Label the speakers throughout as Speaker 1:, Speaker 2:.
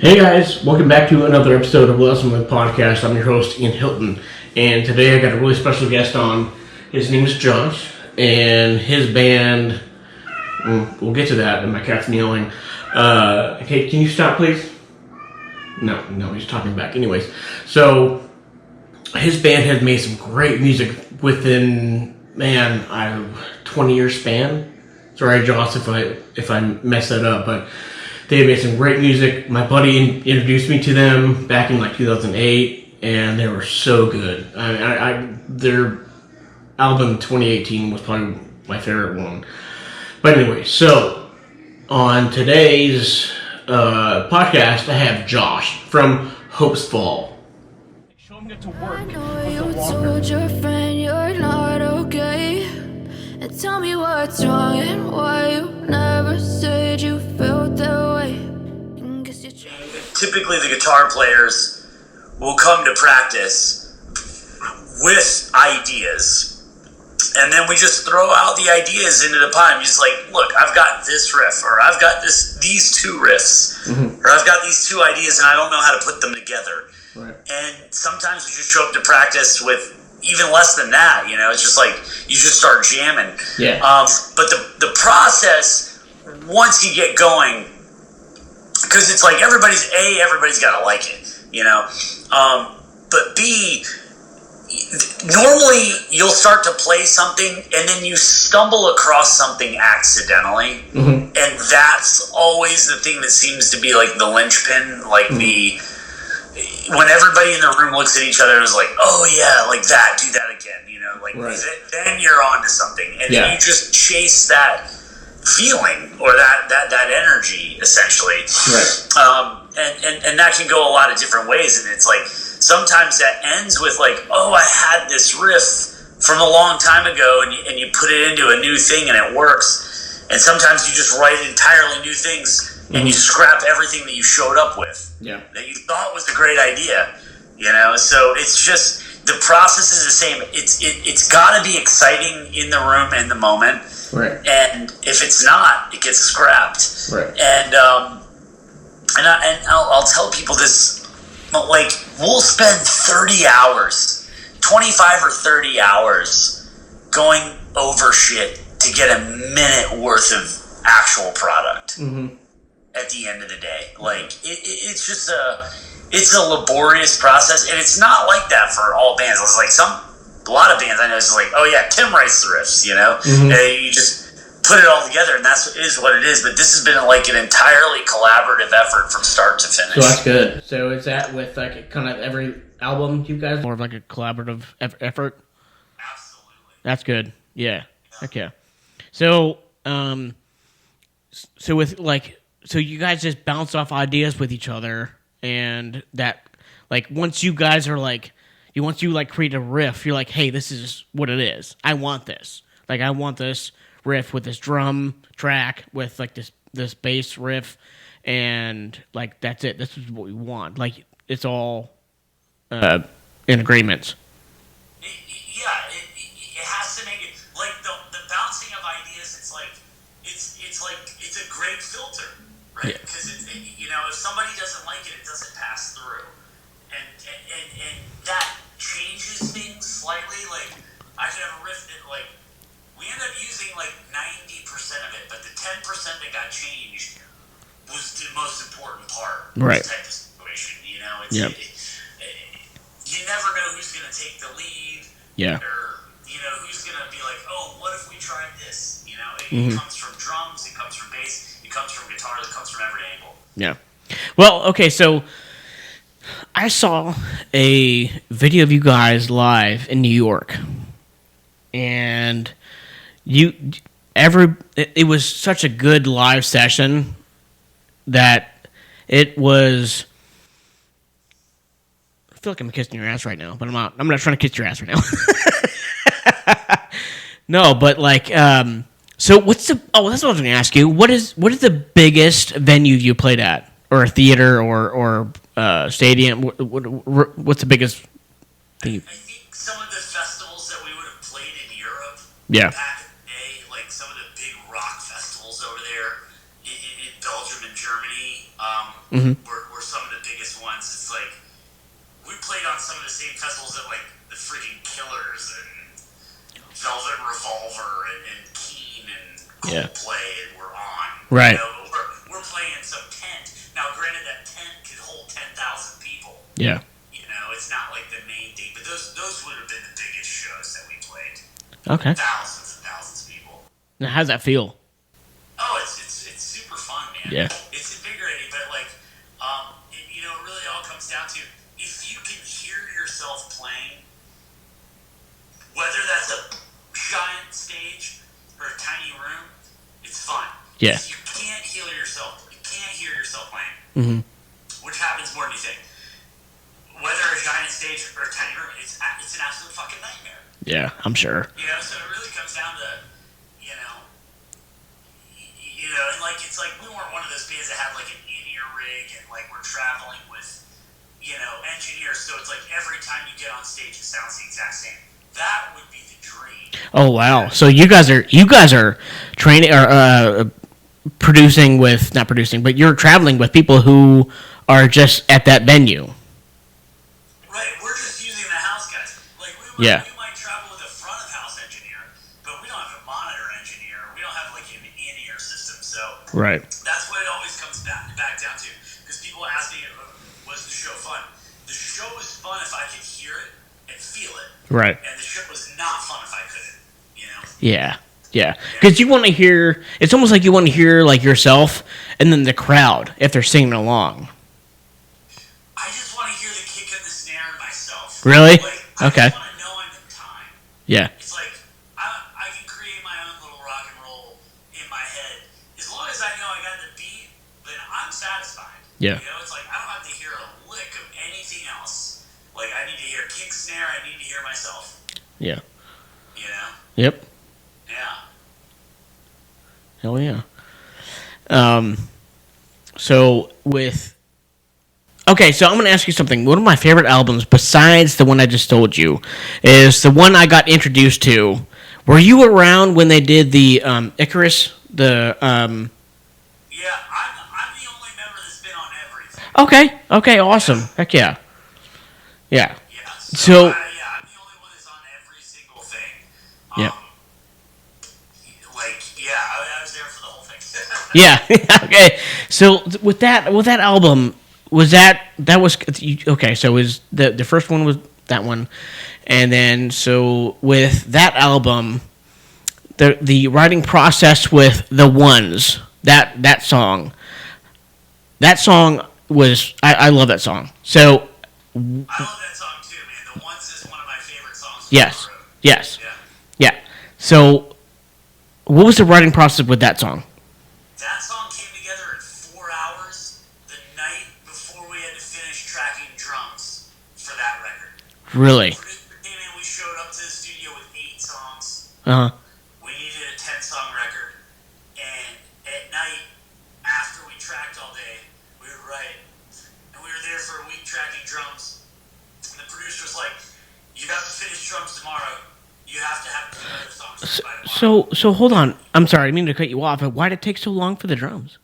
Speaker 1: Hey guys, welcome back to another episode of Lesson with Podcast. I'm your host, Ian Hilton, and today I got a really special guest on. His name is Josh, and his band, we'll get to that, and my cat's meowing. Okay, can you stop, please? No, he's talking back. Anyways, so his band has made some great music within, 20-year span. Sorry, Josh, if I mess that up, but they made some great music. My buddy introduced me to them back in 2008, and they were so good. Their album 2018 was probably my favorite one. But anyway, so on today's podcast, I have Josh from HOPESFALL. Show him get to work.
Speaker 2: I know you told your friend you're not okay, and tell me what's wrong and why you never said you felt that way.
Speaker 3: Typically the guitar players will come to practice with ideas, and then we just throw out the ideas into the pot. Just like, look, I've got this riff, or I've got these two riffs, or I've got these two ideas and I don't know how to put them together.
Speaker 1: Right.
Speaker 3: And sometimes we just show up to practice with even less than that, it's just like you just start jamming.
Speaker 1: Yeah.
Speaker 3: But the process, once you get going, because it's like everybody's got to like it, but B, normally you'll start to play something and then you stumble across something accidentally, and that's always the thing that seems to be like the linchpin, like when everybody in the room looks at each other and is like, oh yeah, like that, do that again,
Speaker 1: right.
Speaker 3: Then you're on to something, and then you just chase that feeling or that energy, essentially.
Speaker 1: Right.
Speaker 3: And that can go a lot of different ways, and it's like sometimes that ends with like, oh, I had this riff from a long time ago, and you put it into a new thing and it works, and sometimes you just write entirely new things and you scrap everything that you showed up with that you thought was a great idea, so it's just the process is the same. It's got to be exciting in the room in the moment.
Speaker 1: Right.
Speaker 3: And if it's not, it gets scrapped.
Speaker 1: Right.
Speaker 3: And I'll tell people this, like, we'll spend 30 hours, 25 or 30 hours going over shit to get a minute worth of actual product at the end of the day. Like, it's just it's a laborious process, and it's not like that for all bands. It's like a lot of bands I know is like, oh yeah, Tim writes the riffs, you just put it all together, and is what it is. But this has been like an entirely collaborative effort from start to finish.
Speaker 1: So that's good. So is that with like kind of every album you guys, more of like a collaborative effort?
Speaker 3: Absolutely.
Speaker 1: That's good. Yeah. Okay. So, so with like, so you guys just bounce off ideas with each other, and that, like, once you guys are like, once you like create a riff, you're like, hey, this is what it is. I want this. Like, I want this riff with this drum track with like this bass riff, and like that's it. This is what we want. Like, it's all in agreements.
Speaker 3: It has to make it like the bouncing of ideas. It's a great filter, right? Because if somebody doesn't like it, it doesn't pass through, and that changes things slightly. Like, I could have a riff that, like, we ended up using like 90% of it, but the 10% that got changed was the most important part of this type of situation. You never know who's going to take the lead, or who's going to be like, oh, what if we tried this? It comes from drums, it comes from bass, it comes from guitar, it comes from every angle.
Speaker 1: Yeah. Well, okay, so I saw a video of you guys live in New York, and it was such a good live session that it was. I feel like I'm kissing your ass right now, but I'm not. I'm not trying to kiss your ass right now. No, but like, so what's the? Oh, that's what I was going to ask you. What is the biggest venue you played at, or a theater, or stadium? What's the biggest thing?
Speaker 3: I think some of the festivals that we would have played in Europe.
Speaker 1: Yeah.
Speaker 3: Back in the day, like some of the big rock festivals over there in Belgium and Germany. were some of the biggest ones. It's like we played on some of the same festivals that like the freaking Killers and Velvet Revolver and Keen and Coldplay and were on.
Speaker 1: Right.
Speaker 3: You know, we're playing in some tent. Now, granted, that tent could hold 10,000 people.
Speaker 1: Yeah.
Speaker 3: You know, it's not like the main thing, but those would have been the biggest shows that we played.
Speaker 1: Okay.
Speaker 3: Thousands and thousands of people.
Speaker 1: Now, how's that feel?
Speaker 3: Oh, it's super fun, man.
Speaker 1: Yeah.
Speaker 3: It's invigorating, but like, it really all comes down to if you can hear yourself playing, whether that's a giant stage or a tiny room, it's fun.
Speaker 1: Yeah.
Speaker 3: You can't hear yourself. You can't hear yourself playing, which happens more than you think. Whether a giant stage or a tiny room, it's an absolute fucking nightmare.
Speaker 1: Yeah, I'm sure.
Speaker 3: You know, so it really comes down to, and like it's like we weren't one of those bands that had like an in-ear rig and like we're traveling with, engineers. So it's like every time you get on stage, it sounds the exact same. That would be the dream.
Speaker 1: Oh wow! So you guys are training or producing with not producing, but you're traveling with people who are just at that venue.
Speaker 3: Right, we're just using the house guys. Like we might travel with a front of house engineer, but we don't have a monitor engineer. We don't have like an in-ear system. So
Speaker 1: Right.
Speaker 3: that's what it always comes back down to. Because people ask me, was the show fun? The show was fun if I could hear it and feel it.
Speaker 1: Right.
Speaker 3: And the show was not fun if I couldn't.
Speaker 1: Yeah. Yeah. Because you want to hear. It's almost like you want to hear like yourself, and then the crowd if they're singing along.
Speaker 3: I just want to hear the kick and the snare in myself.
Speaker 1: Really?
Speaker 3: Like,
Speaker 1: Okay.
Speaker 3: I just want to know I'm in time.
Speaker 1: Yeah.
Speaker 3: It's like I can create my own little rock and roll in my head. As long as I know I got the beat, then I'm satisfied.
Speaker 1: Yeah.
Speaker 3: It's like I don't have to hear a lick of anything else. Like I need to hear kick snare. I need to hear myself.
Speaker 1: Yeah.
Speaker 3: Yeah.
Speaker 1: Yep. Hell yeah. So I'm going to ask you something. One of my favorite albums, besides the one I just told you, is the one I got introduced to. Were you around when they did the Icarus?
Speaker 3: Yeah, I'm the only member that's been on everything.
Speaker 1: Okay, awesome. Heck yeah. Yeah.
Speaker 3: Yeah.
Speaker 1: So
Speaker 3: I'm the only one that's on every single thing.
Speaker 1: Yeah.
Speaker 3: I was there for the whole thing.
Speaker 1: Yeah. Okay. So with that album, was okay? So was the first one was that one, and then so with that album, the writing process with the ones that song was I love that song. So
Speaker 3: I love that song too, man. The Ones is one of my favorite songs.
Speaker 1: yes.
Speaker 3: Yeah.
Speaker 1: So what was the writing process with that song?
Speaker 3: That song came together in 4 hours the night before we had to finish tracking drums for that record.
Speaker 1: Really?
Speaker 3: The producer came in, we showed up to the studio with 8 songs. We needed a 10-song record. And at night, after we tracked all day, we would write. And we were there for a week tracking drums. And the producer was like, you have to finish drums tomorrow. You have to have 2 other songs by tomorrow.
Speaker 1: So hold on. I'm sorry, I didn't mean to cut you off, but why did it take so long for the drums?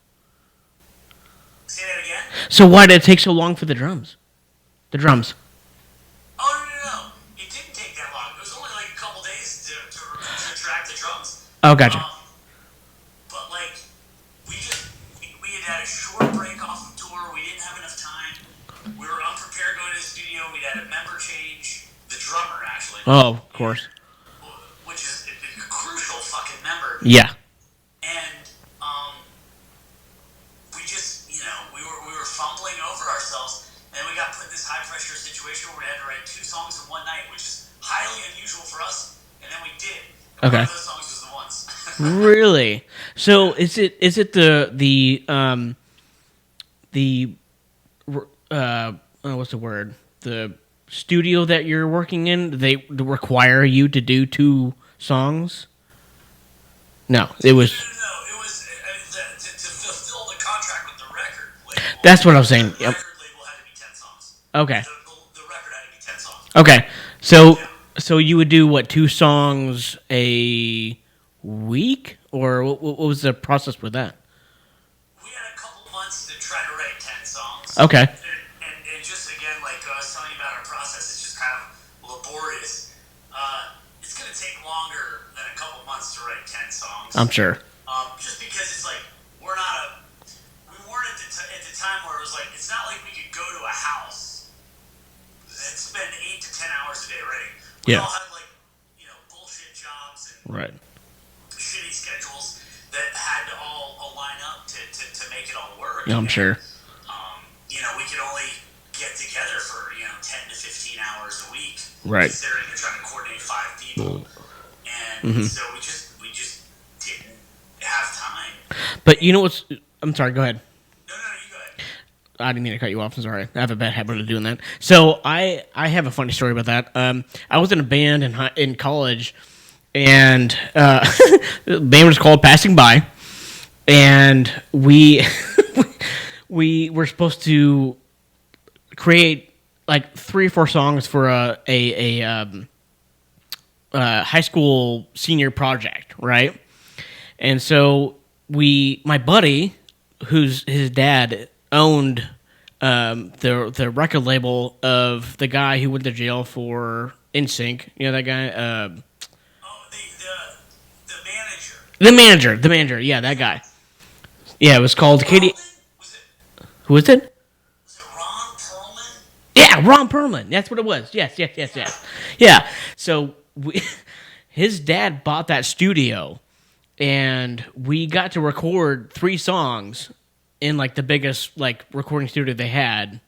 Speaker 3: Say that again?
Speaker 1: So why did it take so long for the drums? The drums.
Speaker 3: Oh, no. It didn't take that long. It was only like a couple days to track the drums.
Speaker 1: Oh, gotcha.
Speaker 3: But like, we had a short break off of tour. We didn't have enough time. We were unprepared going to the studio. We had a member change. The drummer, actually.
Speaker 1: Oh, of course.
Speaker 3: Which is a crucial fucking member.
Speaker 1: Yeah.
Speaker 3: And we just, we were fumbling over ourselves, and we got put in this high pressure situation where we had to write 2 songs in one night, which is highly unusual for us. And then we did. And
Speaker 1: Okay.
Speaker 3: one of those songs was The Ones.
Speaker 1: Really? So is it what's the word? The studio that you're working in, they require you to do 2 songs? No, it was.
Speaker 3: No, it was to fulfill the contract with the record label.
Speaker 1: That's what I was saying.
Speaker 3: The
Speaker 1: Yep.
Speaker 3: record label had to be 10 songs.
Speaker 1: Okay.
Speaker 3: The record had to be 10 songs.
Speaker 1: Okay. So you would do what, 2 songs a week, or what was the process with that?
Speaker 3: We had a couple months to try to write 10 songs.
Speaker 1: Okay.
Speaker 3: And just again, like I was telling you about our process, it's just kind of laborious. It's going to take longer than a couple months to write 10 songs.
Speaker 1: I'm sure.
Speaker 3: Just because it's like we weren't at the time where it was like, it's not like we could go to a house and spend 8 to 10 hours a day writing. We all had like, bullshit jobs and
Speaker 1: Right.
Speaker 3: shitty schedules that had to all line up to make it all work.
Speaker 1: Yeah, I'm sure.
Speaker 3: We could only get together for 10 to 15 hours a week.
Speaker 1: Right.
Speaker 3: Considering you're trying to coordinate 5 people, and so we just didn't have time.
Speaker 1: But you know what's? I'm sorry. Go ahead.
Speaker 3: No, you go ahead.
Speaker 1: I didn't mean to cut you off. I'm sorry. I have a bad habit of doing that. So I have a funny story about that. I was in a band in college, and the band was called Passing By, and we we were supposed to create like 3 or 4 songs for a high school senior project, right? And so my buddy, his dad owned the record label of the guy who went to jail for NSYNC. You know that guy? The manager. Yeah, that guy. Yeah, it was called Katie. Who is it?
Speaker 3: Was it Ron Perlman?
Speaker 1: Yeah, Ron Perlman. That's what it was. Yes. Yeah. So his dad bought that studio, and we got to record 3 songs in like the biggest like recording studio they had,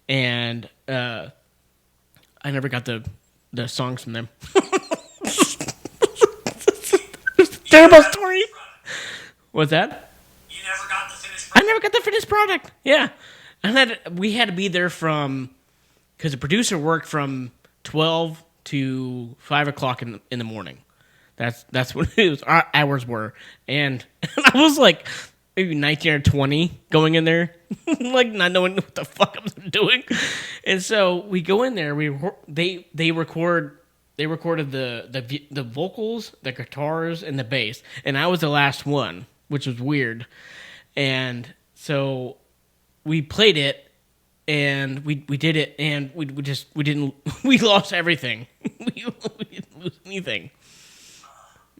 Speaker 1: and I never got the songs from them. It's a terrible story. What's that?
Speaker 3: You never got the finished
Speaker 1: I never got the finished product. Yeah, and we had to be there because the producer worked from 12 to 5 o'clock in the morning. That's what our hours were, and I was like maybe 19 or 20 going in there, like not knowing what the fuck I'm doing. And so we go in there. They recorded the vocals, the guitars, and the bass, and I was the last one, which was weird. And so we played it, and we did it, and we lost everything. we didn't lose anything.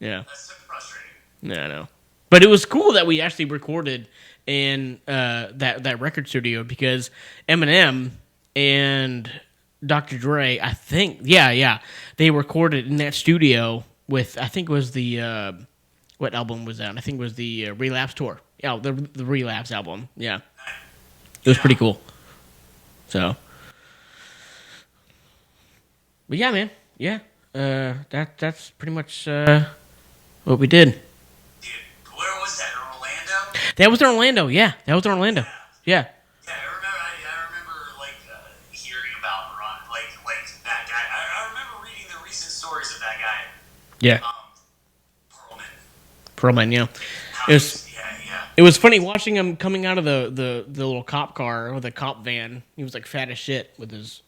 Speaker 1: Yeah.
Speaker 3: That's so frustrating.
Speaker 1: Yeah, I know. But it was cool that we actually recorded in that record studio, because Eminem and Dr. Dre, I think, they recorded in that studio with, I think it was the, what album was that? I think it was the Relapse Tour. Yeah, the Relapse album. Yeah. It was pretty cool. So. But yeah, man. Yeah. That's pretty much what we did.
Speaker 3: Dude, where was that? In Orlando?
Speaker 1: That was in Orlando. Yeah, that was in Orlando. Yeah.
Speaker 3: Yeah, I remember like hearing about Ron, like that guy. I remember reading the recent stories of that guy.
Speaker 1: Yeah. Perlman, yeah.
Speaker 3: Yeah.
Speaker 1: It was funny watching him coming out of the little cop car or the cop van. He was like fat as shit with his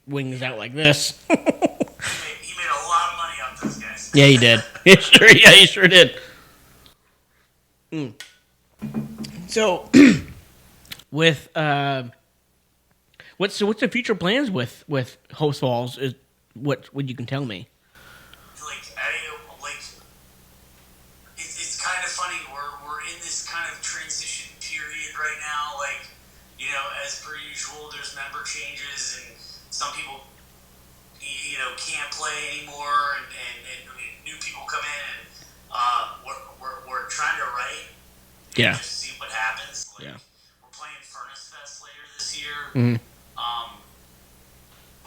Speaker 1: wings out like this.
Speaker 3: He made a lot of money off those guys.
Speaker 1: Yeah, he did. He sure did. So, with what's the future plans with HOPESFALL? Is what you can tell me?
Speaker 3: It's kind of funny. We're in this kind of transition period right now. Like, as per usual, there's member changes, and some people can't play anymore, and new people come in, and we're trying to write.
Speaker 1: Yeah.
Speaker 3: Just see what happens.
Speaker 1: Yeah.
Speaker 3: We're playing Furnace Fest later this year.
Speaker 1: Mm-hmm.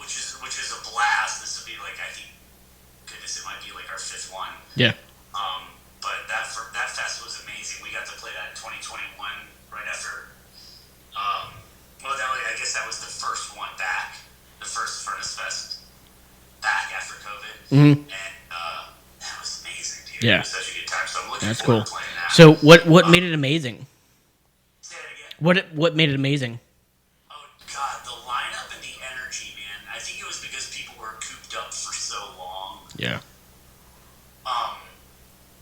Speaker 3: Which is a blast. This would be like, I think, goodness, it might be like our 5th one.
Speaker 1: Yeah.
Speaker 3: But that fest was amazing. We got to play that in 2021, right after. I guess that was the first one back, the first Furnace Fest back after COVID, and that was amazing, dude.
Speaker 1: Yeah.
Speaker 3: It was such a good time. So I'm looking
Speaker 1: That's
Speaker 3: forward
Speaker 1: cool.
Speaker 3: to playing that.
Speaker 1: So what made it amazing?
Speaker 3: Say that again.
Speaker 1: What made it amazing?
Speaker 3: Oh God, the lineup and the energy, man. I think it was because people were cooped up for so long.
Speaker 1: Yeah.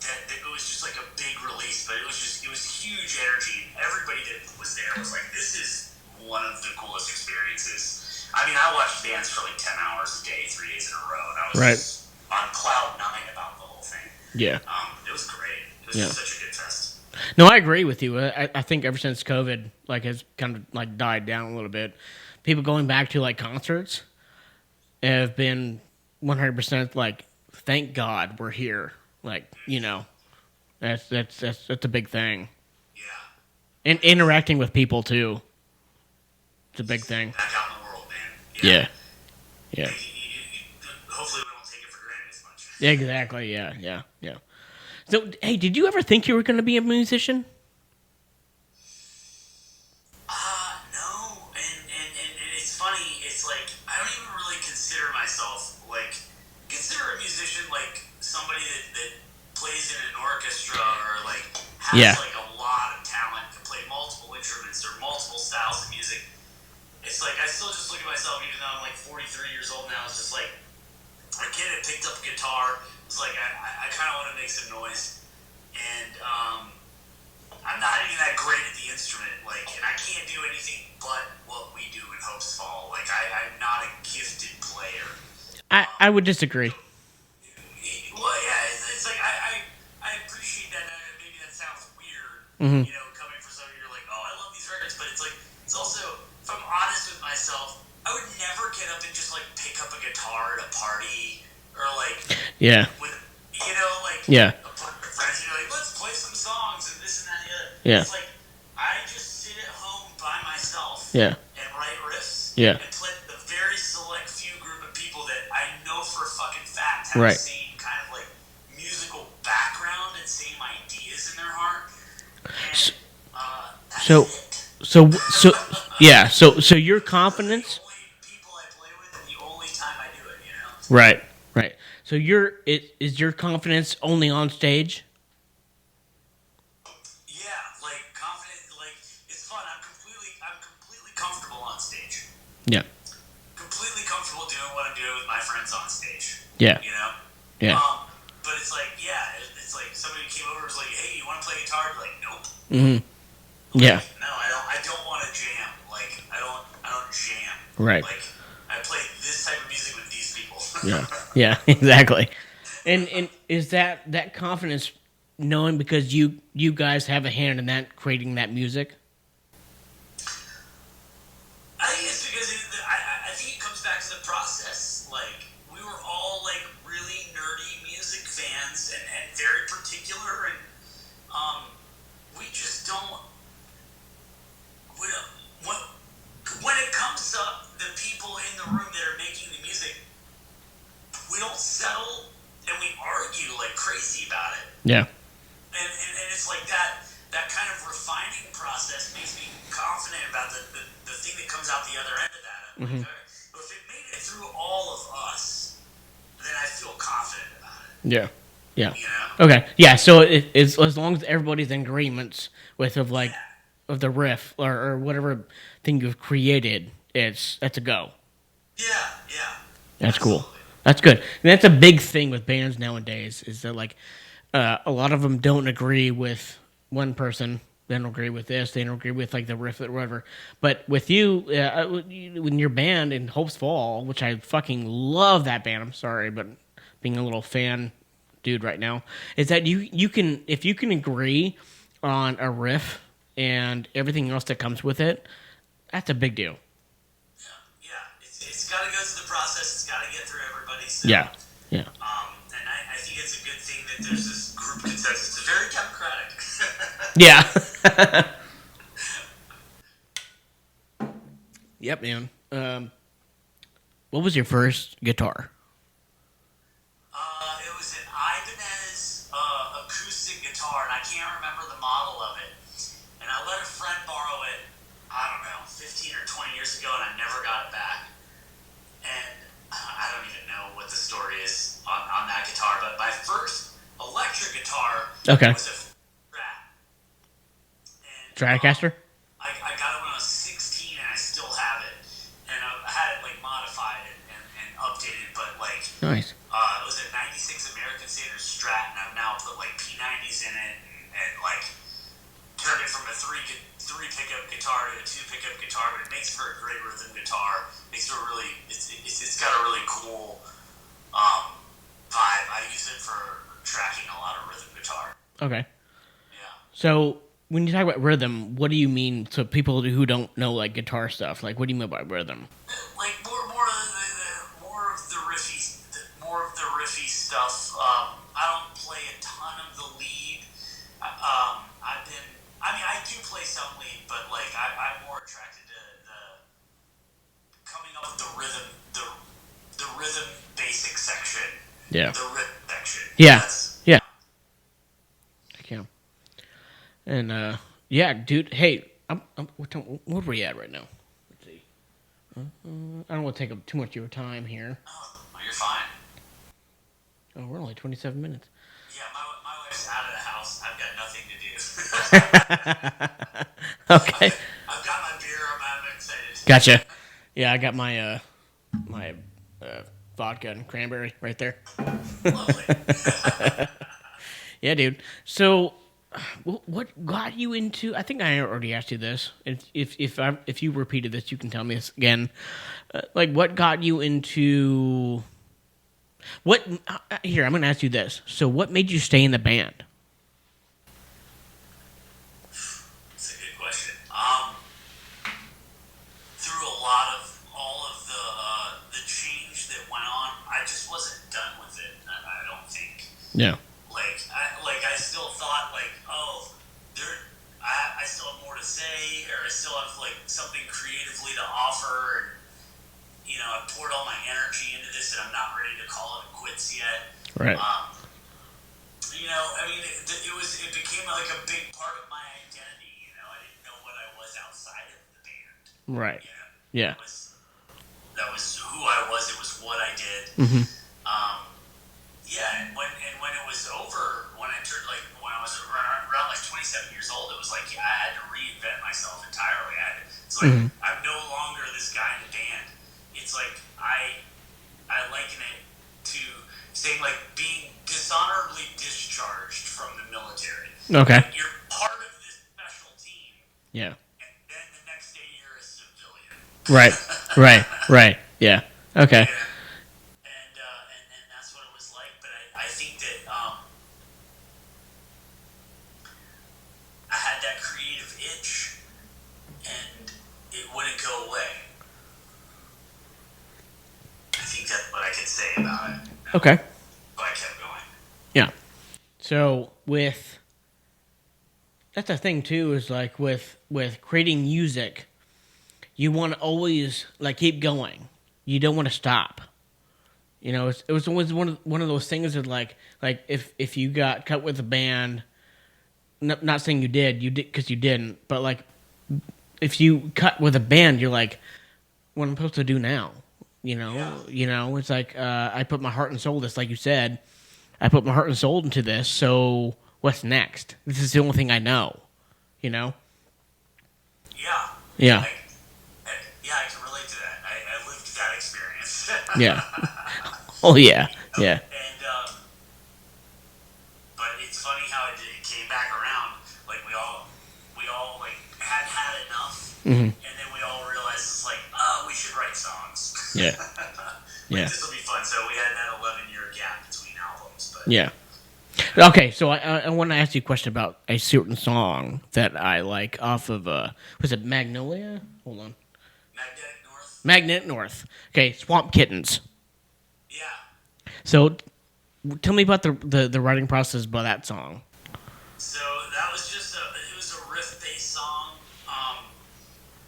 Speaker 3: That it was just like a big release, but it was huge energy. Everybody that was there was like, this is one of the coolest experiences. I mean, I watched bands for like 10 hours a day, 3 days in a row, and I was just on cloud 9 about the whole thing.
Speaker 1: Yeah.
Speaker 3: It was great. It was just such a good fest.
Speaker 1: No, I agree with you. I think ever since COVID, like, has kind of like died down a little bit, people going back to like concerts have been 100% like, thank God we're here. Like, you know, that's a big thing.
Speaker 3: Yeah.
Speaker 1: And interacting with people too. It's a big thing.
Speaker 3: Back out in the world, man.
Speaker 1: Yeah.
Speaker 3: Hopefully we don't take it for granted as much.
Speaker 1: Yeah, exactly. Yeah. So, hey, did you ever think you were going to be a musician?
Speaker 3: No. And it's funny. It's like, I don't even really consider myself, like, consider a musician like somebody that plays in an orchestra or, like, has, like, a lot of talent, can play multiple instruments or multiple styles of music. It's like, I still just look at myself, even though I'm, like, 43 years old now, it's just like, a kid that picked up a guitar. It's like, I kind of want to make some noise. And I'm not even that great at the instrument. Like, and I can't do anything but what we do in HOPESFALL. Like, I'm not a gifted player.
Speaker 1: I would disagree.
Speaker 3: Well, yeah, it's like, I appreciate that. Maybe that sounds weird, you know, coming from somebody you're like, oh, I love these records. But it's like, it's also, if I'm honest with myself, I would never get up and just, like, pick up a guitar at a party or, like, with, you know, like, a bunch of friends, you're like, let's play some songs and this and that and the other.
Speaker 1: Yeah.
Speaker 3: It's like, I just sit at home by myself
Speaker 1: Yeah.
Speaker 3: and write riffs
Speaker 1: Yeah.
Speaker 3: and play the very select few group of people that I know for a fucking fact have
Speaker 1: Right.
Speaker 3: the same kind of, like, musical background and same ideas in their heart. And, that's it.
Speaker 1: So your confidence.
Speaker 3: The only people I play with and the only time I do it, you know?
Speaker 1: Right. So is your confidence only on stage?
Speaker 3: Yeah, like, confident, like, it's fun. I'm completely comfortable on stage.
Speaker 1: Yeah.
Speaker 3: Completely comfortable doing what I'm doing with my friends on stage.
Speaker 1: Yeah.
Speaker 3: You know?
Speaker 1: Yeah.
Speaker 3: But it's like, it's like somebody came over and was like, hey, you want to play guitar? I'd be like, nope.
Speaker 1: Mm-hmm. Yeah.
Speaker 3: No, I don't want to jam. Like, I don't jam.
Speaker 1: Right.
Speaker 3: Like, I play this type of music with these people.
Speaker 1: Yeah, exactly. And is that confidence knowing because you guys have a hand in that creating that music?
Speaker 3: I think it's because I think it comes back to the process. Like, we were all, like, really nerdy music fans and very particular, and we just don't. When it comes up, the people in the room that are making the music, we don't settle and we argue like crazy about it. Yeah. And it's like that kind of refining process makes me confident about the thing that comes out the other end of that.
Speaker 1: Mm-hmm.
Speaker 3: Like, if it made it through all of us, then I feel confident about it.
Speaker 1: Yeah.
Speaker 3: You know?
Speaker 1: Okay. Yeah. So it's as long as everybody's in agreement with of the riff or whatever thing you've created, that's a go.
Speaker 3: Yeah.
Speaker 1: That's
Speaker 3: Absolutely.
Speaker 1: cool. That's good. And that's a big thing with bands nowadays is that, like, a lot of them don't agree with one person. They don't agree with this. They don't agree with, like, the riff or whatever. But with you, when your band in HOPESFALL, which I fucking love that band. I'm sorry, but being a little fan dude right now, is that you can, if you can agree on a riff and everything else that comes with it, that's a big deal.
Speaker 3: Yeah. It's got to go through the process. It's got to get through everybody. So,
Speaker 1: Yeah.
Speaker 3: And I think it's a good thing that there's this group consensus. It's very democratic.
Speaker 1: Yeah. Yep, man. What was your first guitar?
Speaker 3: It was an Ibanez acoustic guitar, and I can't remember the model of it. And I let a friend borrow it, I don't know, 15 or 20 years ago, and I never got it back. And I don't even know what the story is on that guitar, but my first electric guitar was a Strat.
Speaker 1: Stratocaster?
Speaker 3: I got it when I was 16, and I still have it. And I had it, like, modified and updated, but, like...
Speaker 1: Nice.
Speaker 3: It was a 96 American Standard Strat, and I've now put, like, P90s in it and like, turned it from a three pickup guitar to a 2 pickup guitar, but it makes for a great rhythm guitar. Makes it really, it's got a really cool vibe. I use it for tracking a lot of rhythm guitar.
Speaker 1: Okay.
Speaker 3: Yeah.
Speaker 1: So when you talk about rhythm, what do you mean to people who don't know like guitar stuff? Like, what do you mean by rhythm?
Speaker 3: Like more of the riffy stuff. I don't play a ton of the lead. I do play some lead, but like I'm more attracted to the coming up with the rhythm, the rhythm basic section.
Speaker 1: Yeah.
Speaker 3: The rhythm section.
Speaker 1: Yeah. Yeah. Yeah. And yeah, dude. Hey, what are we at right now? Let's see. I don't want to take up too much of your time here.
Speaker 3: Oh, you're fine.
Speaker 1: Oh, we're only 27 minutes.
Speaker 3: Yeah, my wife's out of the house. I've got nothing to do.
Speaker 1: Okay.
Speaker 3: I've got my beer. I'm excited.
Speaker 1: Gotcha. Yeah, I got my vodka and cranberry right there.
Speaker 3: Lovely.
Speaker 1: Yeah, dude. So, what got you into? I think I already asked you this. If you repeated this, you can tell me this again. Like, what got you into? What? Here, I'm going to ask you this. So, what made you stay in the band?
Speaker 3: That's a good question. Through all of the change that went on, I just wasn't done with it. I don't think.
Speaker 1: Yeah.
Speaker 3: I still thought I still have more to say, or I still have like something creatively to offer, and I poured all my energy into this, and I'm not ready to call it quits yet.
Speaker 1: Right.
Speaker 3: It became like a big part of my identity. I didn't know what I was outside of the band.
Speaker 1: Right. Yeah.
Speaker 3: That was who I was. It was what I did.
Speaker 1: Mm-hmm.
Speaker 3: Yeah, and when it was over, when I was around like 27 years old, it was like I had to reinvent myself entirely. It's like I'm no longer this guy in the band. It's like I liken it to saying like being dishonorably discharged from the military.
Speaker 1: Okay.
Speaker 3: Like, you're part of this special team.
Speaker 1: Yeah.
Speaker 3: And then the next day you're a civilian.
Speaker 1: Right. Yeah. Okay.
Speaker 3: Yeah. And that's what it was like. But I think that I had that creative itch, and it wouldn't go away. I think that's what I could say about it.
Speaker 1: Okay.
Speaker 3: But I kept going.
Speaker 1: Yeah. So that's the thing too, is like with creating music, you want to always like keep going. You don't want to stop. It was always one of those things that like if you got cut with a band, not saying you did because you didn't, but like if you cut with a band, you're like, what am I supposed to do now? It's like I put my heart and soul. This, like you said, I put my heart and soul into this. So what's next? This is the only thing I know.
Speaker 3: Yeah.
Speaker 1: Yeah.
Speaker 3: I can relate to that. I lived that experience.
Speaker 1: Yeah. Oh yeah. Yeah.
Speaker 3: And but it's funny how it came back around. Like we all like had enough,
Speaker 1: Mm-hmm.
Speaker 3: and then we all realized it's like, we should write songs.
Speaker 1: Yeah. Yeah.
Speaker 3: This will be fun. So we had that 11-year gap between albums. But
Speaker 1: Yeah. Okay, so I want to ask you a question about a certain song that I like off of, was it Magnolia? Hold on. Magnetic North. Okay, Swamp Kittens.
Speaker 3: Yeah.
Speaker 1: So tell me about the writing process by that song.
Speaker 3: So that was just it was a riff-based song.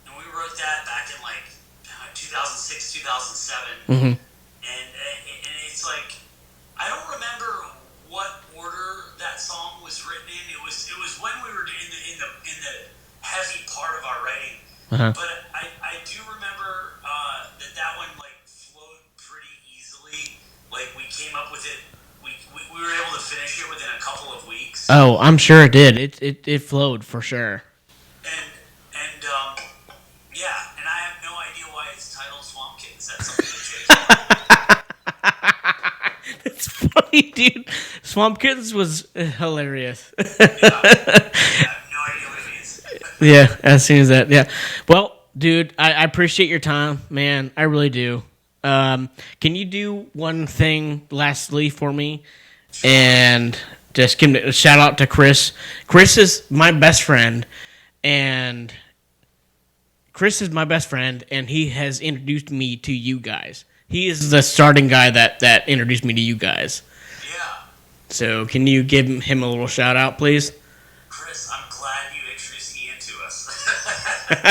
Speaker 3: And we wrote that back in like 2006, 2007.
Speaker 1: Mm-hmm.
Speaker 3: And it's like, I don't remember what order that song was written in. It was when we were in the heavy part of our writing.
Speaker 1: Uh-huh.
Speaker 3: But I do remember that one like flowed pretty easily. Like we came up with it. We were able to finish it within a couple of weeks.
Speaker 1: Oh, I'm sure it did. It flowed for sure.
Speaker 3: And yeah, and I have no idea why it's titled Swamp Kittens. That's something to change.
Speaker 1: It's funny, dude. Swamp Kittens was hilarious.
Speaker 3: I have no idea what it means.
Speaker 1: Yeah, as soon as that, yeah. Well, dude, I appreciate your time, man. I really do. Can you do one thing lastly for me? And just give a shout out to Chris. Chris is my best friend, and he has introduced me to you guys. He is the starting guy that introduced me to you guys.
Speaker 3: Yeah.
Speaker 1: So can you give him a little shout out, please?
Speaker 3: Chris, I'm glad you introduced Ian to us. Turning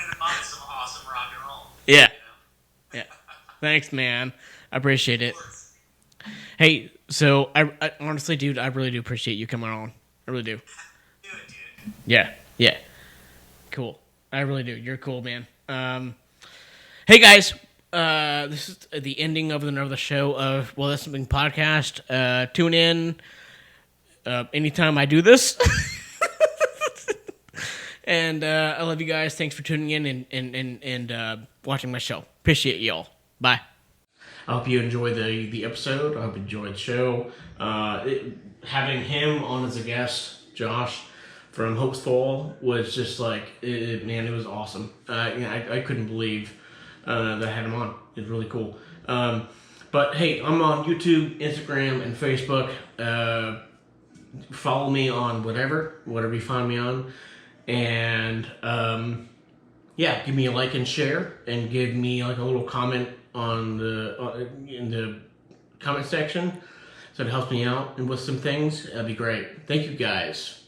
Speaker 3: him on to some awesome rock and roll.
Speaker 1: Yeah. Yeah. Thanks, man. I appreciate it. Hey, so I honestly, dude, I really do appreciate you coming on. I really do.
Speaker 3: Do it, dude.
Speaker 1: Yeah. Cool. I really do. You're cool, man. Hey, guys. This is the ending of another show of Well, That's Something podcast. Tune in anytime I do this. And I love you guys. Thanks for tuning in and watching my show. Appreciate y'all. Bye. I hope you enjoyed the episode. I hope you enjoyed the show. Having him on as a guest, Josh from HOPESFALL, was just like, man, it was awesome. I couldn't believe that I had him on. It was really cool. But hey, I'm on YouTube, Instagram, and Facebook. Follow me on whatever you find me on. And give me a like and share, and give me like a little comment in the comment section, so it helps me out and with some things. That'd be great. Thank you guys.